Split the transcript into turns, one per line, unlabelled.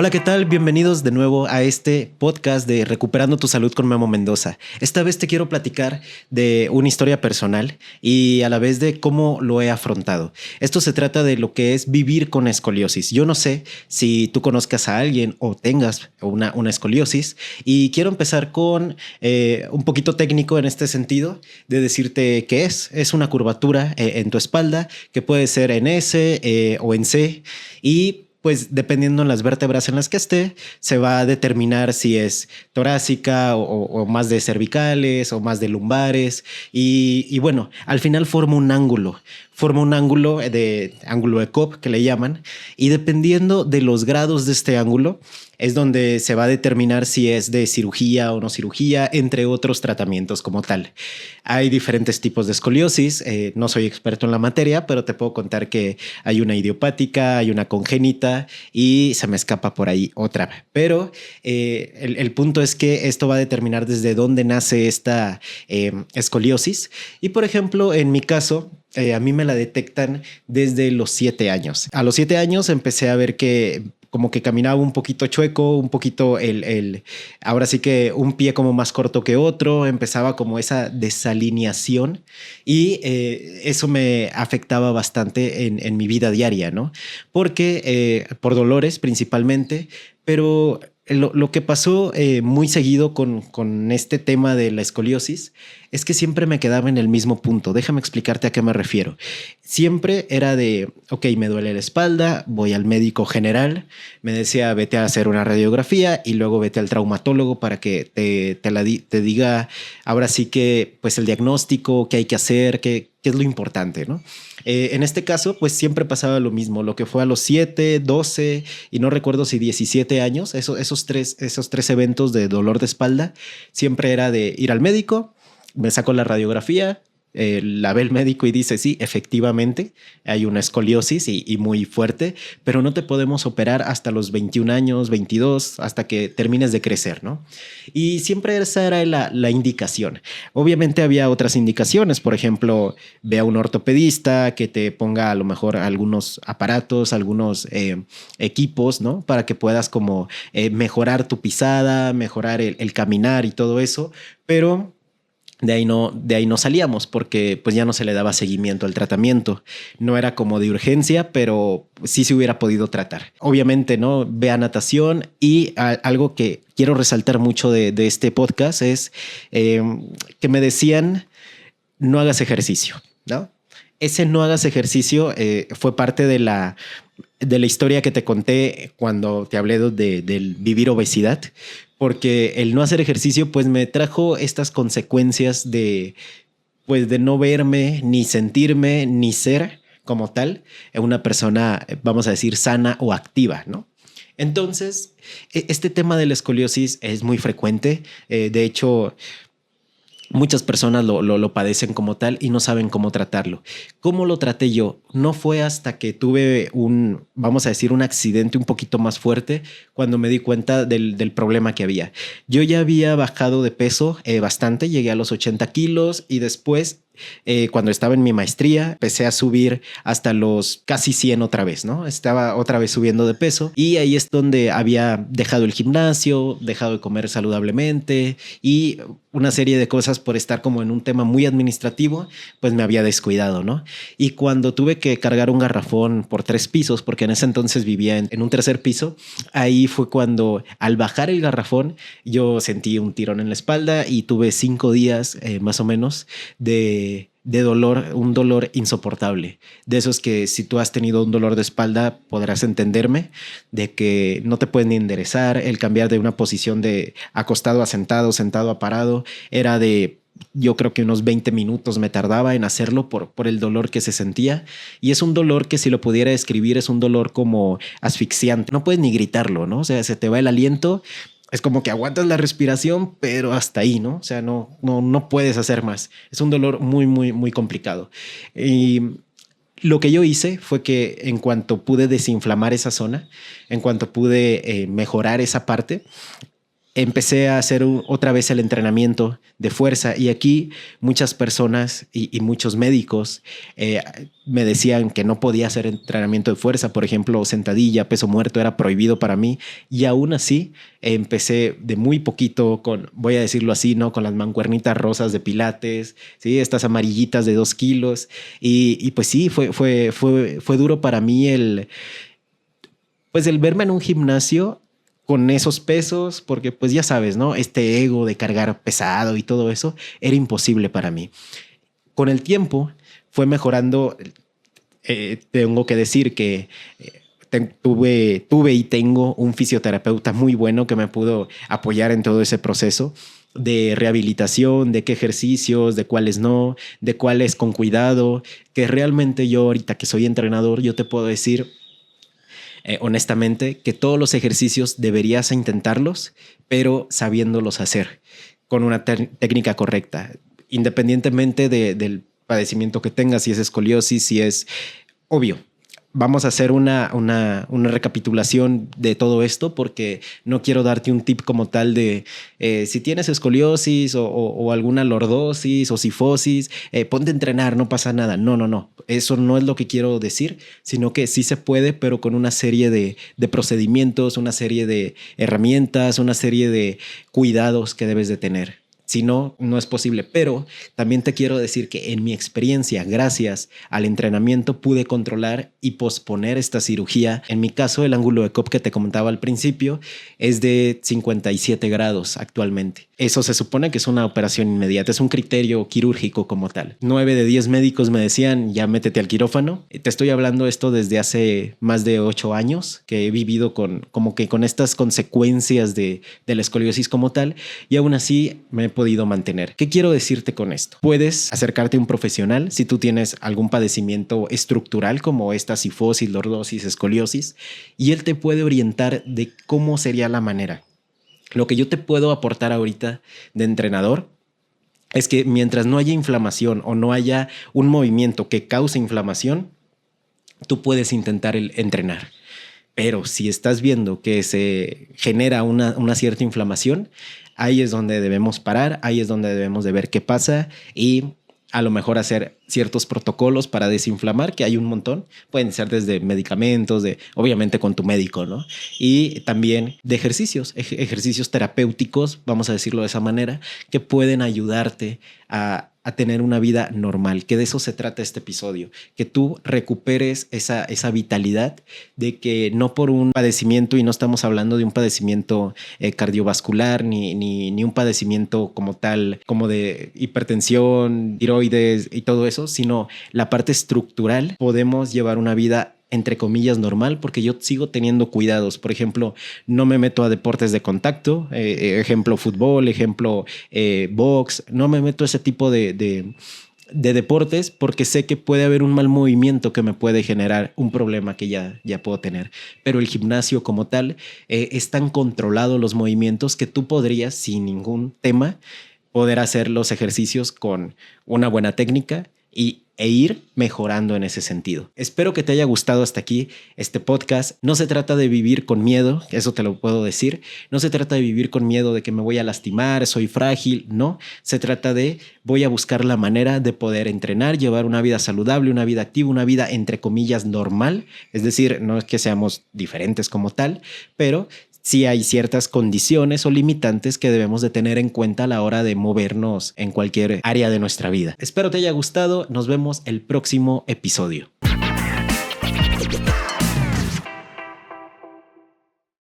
Hola, ¿qué tal? Bienvenidos de nuevo a este podcast de Recuperando tu Salud con Memo Mendoza. Esta vez te quiero platicar de una historia personal y a la vez de cómo lo he afrontado. Esto se trata de lo que es vivir con escoliosis. Yo no sé si tú conozcas a alguien o tengas una escoliosis y quiero empezar con un poquito técnico en este sentido de decirte qué es. Es una curvatura en tu espalda que puede ser en S o en C y pues dependiendo en las vértebras en las que esté, se va a determinar si es torácica o más de cervicales o más de lumbares. Y bueno, al final forma un ángulo de ángulo de Cobb que le llaman. Y dependiendo de los grados de este ángulo, es donde se va a determinar si es de cirugía o no cirugía, entre otros tratamientos como tal. Hay diferentes tipos de escoliosis. No soy experto en la materia, pero te puedo contar que hay una idiopática, hay una congénita y se me escapa por ahí otra. Pero el punto es que esto va a determinar desde dónde nace esta escoliosis. Y por ejemplo, en mi caso, a mí me la detectan desde los 7 años. A los 7 años empecé a ver que como que caminaba un poquito chueco, un poquito ahora sí que un pie como más corto que otro, empezaba como esa desalineación y eso me afectaba bastante en mi vida diaria, ¿no? Porque por dolores principalmente, pero lo que pasó muy seguido con este tema de la escoliosis es que siempre me quedaba en el mismo punto. Déjame explicarte a qué me refiero. Siempre era de, ok, me duele la espalda, voy al médico general, me decía, vete a hacer una radiografía y luego vete al traumatólogo para que te diga ahora sí que pues el diagnóstico, qué hay que hacer, qué es lo importante, ¿no? En este caso, pues siempre pasaba lo mismo, lo que fue a los 7, 12 y no recuerdo si 17 años, esos tres eventos de dolor de espalda, siempre era de ir al médico, me saco la radiografía, la ve el médico y dice, sí, efectivamente, hay una escoliosis y muy fuerte, pero no te podemos operar hasta los 21 años, 22, hasta que termines de crecer, ¿no? Y siempre esa era la indicación. Obviamente había otras indicaciones, por ejemplo, ve a un ortopedista que te ponga a lo mejor algunos aparatos, algunos equipos, ¿no? Para que puedas como mejorar tu pisada, mejorar el caminar y todo eso, pero de ahí no salíamos porque pues ya no se le daba seguimiento al tratamiento. No era como de urgencia, pero sí se hubiera podido tratar. Obviamente, ¿no? Ve a natación y algo que quiero resaltar mucho de este podcast es que me decían no hagas ejercicio, ¿no? Ese no hagas ejercicio fue parte de la historia que te conté cuando te hablé del vivir obesidad, porque el no hacer ejercicio pues me trajo estas consecuencias pues de no verme, ni sentirme, ni ser como tal una persona, vamos a decir, sana o activa, ¿no? Entonces, este tema de la escoliosis es muy frecuente. De hecho, muchas personas lo padecen como tal y no saben cómo tratarlo. ¿Cómo lo traté yo? No fue hasta que tuve vamos a decir, un accidente un poquito más fuerte cuando me di cuenta del problema que había. Yo ya había bajado de peso bastante, llegué a los 80 kilos y después cuando estaba en mi maestría, empecé a subir hasta los casi 100 otra vez, ¿no? Estaba otra vez subiendo de peso y ahí es donde había dejado el gimnasio, dejado de comer saludablemente y una serie de cosas por estar como en un tema muy administrativo, pues me había descuidado, ¿no? Y cuando tuve que cargar un garrafón por 3 pisos, porque en ese entonces vivía en un tercer piso, ahí fue cuando al bajar el garrafón yo sentí un tirón en la espalda y tuve 5 días más o menos de dolor, un dolor insoportable. De esos que si tú has tenido un dolor de espalda podrás entenderme, de que no te puedes ni enderezar, el cambiar de una posición de acostado a sentado, sentado a parado, era de... Yo creo que unos 20 minutos me tardaba en hacerlo por el dolor que se sentía. Y es un dolor que si lo pudiera describir es un dolor como asfixiante. No puedes ni gritarlo, ¿no? O sea, se te va el aliento. Es como que aguantas la respiración, pero hasta ahí, ¿no? O sea, no puedes hacer más. Es un dolor muy, muy, muy complicado. Y lo que yo hice fue que en cuanto pude desinflamar esa zona, en cuanto pude mejorar esa parte, empecé a hacer otra vez el entrenamiento de fuerza y aquí muchas personas y muchos médicos me decían que no podía hacer entrenamiento de fuerza, por ejemplo, sentadilla, peso muerto era prohibido para mí y aún así empecé de muy poquito con, voy a decirlo así, ¿no? Con las mancuernitas rosas de pilates, ¿sí? Estas amarillitas de 2 kilos y pues sí, fue duro para mí pues el verme en un gimnasio con esos pesos, porque pues ya sabes, ¿no? Este ego de cargar pesado y todo eso era imposible para mí. Con el tiempo fue mejorando. Tengo que decir que tuve y tengo un fisioterapeuta muy bueno que me pudo apoyar en todo ese proceso de rehabilitación, de qué ejercicios, de cuáles no, de cuáles con cuidado, que realmente yo ahorita que soy entrenador, yo te puedo decir honestamente, que todos los ejercicios deberías intentarlos, pero sabiéndolos hacer con una técnica correcta, independientemente del padecimiento que tengas, si es escoliosis, si es obvio. Vamos a hacer una recapitulación de todo esto porque no quiero darte un tip como tal de si tienes escoliosis o alguna lordosis o cifosis, ponte a entrenar, no pasa nada. No. Eso no es lo que quiero decir, sino que sí se puede, pero con una serie de procedimientos, una serie de herramientas, una serie de cuidados que debes de tener. Si no, no es posible. Pero también te quiero decir que en mi experiencia, gracias al entrenamiento, pude controlar y posponer esta cirugía. En mi caso, el ángulo de Cobb que te comentaba al principio es de 57 grados actualmente. Eso se supone que es una operación inmediata, es un criterio quirúrgico como tal. 9 de 10 médicos me decían, ya métete al quirófano. Te estoy hablando esto desde hace más de 8 años, que he vivido con estas consecuencias de la escoliosis como tal, y aún así me he podido mantener. ¿Qué quiero decirte con esto? Puedes acercarte a un profesional si tú tienes algún padecimiento estructural como esta cifosis, lordosis, escoliosis, y él te puede orientar de cómo sería la manera. Lo que yo te puedo aportar ahorita de entrenador es que mientras no haya inflamación o no haya un movimiento que cause inflamación, tú puedes intentar entrenar. Pero si estás viendo que se genera una cierta inflamación, ahí es donde debemos parar, ahí es donde debemos de ver qué pasa y a lo mejor hacer ciertos protocolos para desinflamar, que hay un montón. Pueden ser desde medicamentos, obviamente con tu médico, ¿no? Y también de ejercicios terapéuticos, vamos a decirlo de esa manera, que pueden ayudarte a tener una vida normal, que de eso se trata este episodio, que tú recuperes esa vitalidad de que no por un padecimiento, y no estamos hablando de un padecimiento cardiovascular ni un padecimiento como tal, como de hipertensión, tiroides y todo eso, sino la parte estructural, podemos llevar una vida entre comillas normal, porque yo sigo teniendo cuidados. Por ejemplo, no me meto a deportes de contacto, ejemplo fútbol, ejemplo box, no me meto a ese tipo de deportes porque sé que puede haber un mal movimiento que me puede generar un problema que ya puedo tener. Pero el gimnasio como tal es tan controlado los movimientos que tú podrías sin ningún tema poder hacer los ejercicios con una buena técnica e ir mejorando en ese sentido. Espero que te haya gustado hasta aquí este podcast. No se trata de vivir con miedo, eso te lo puedo decir. No se trata de vivir con miedo de que me voy a lastimar, soy frágil. No, se trata de voy a buscar la manera de poder entrenar, llevar una vida saludable, una vida activa, una vida entre comillas normal. Es decir, no es que seamos diferentes como tal, pero sí hay ciertas condiciones o limitantes que debemos de tener en cuenta a la hora de movernos en cualquier área de nuestra vida. Espero te haya gustado. Nos vemos el próximo episodio.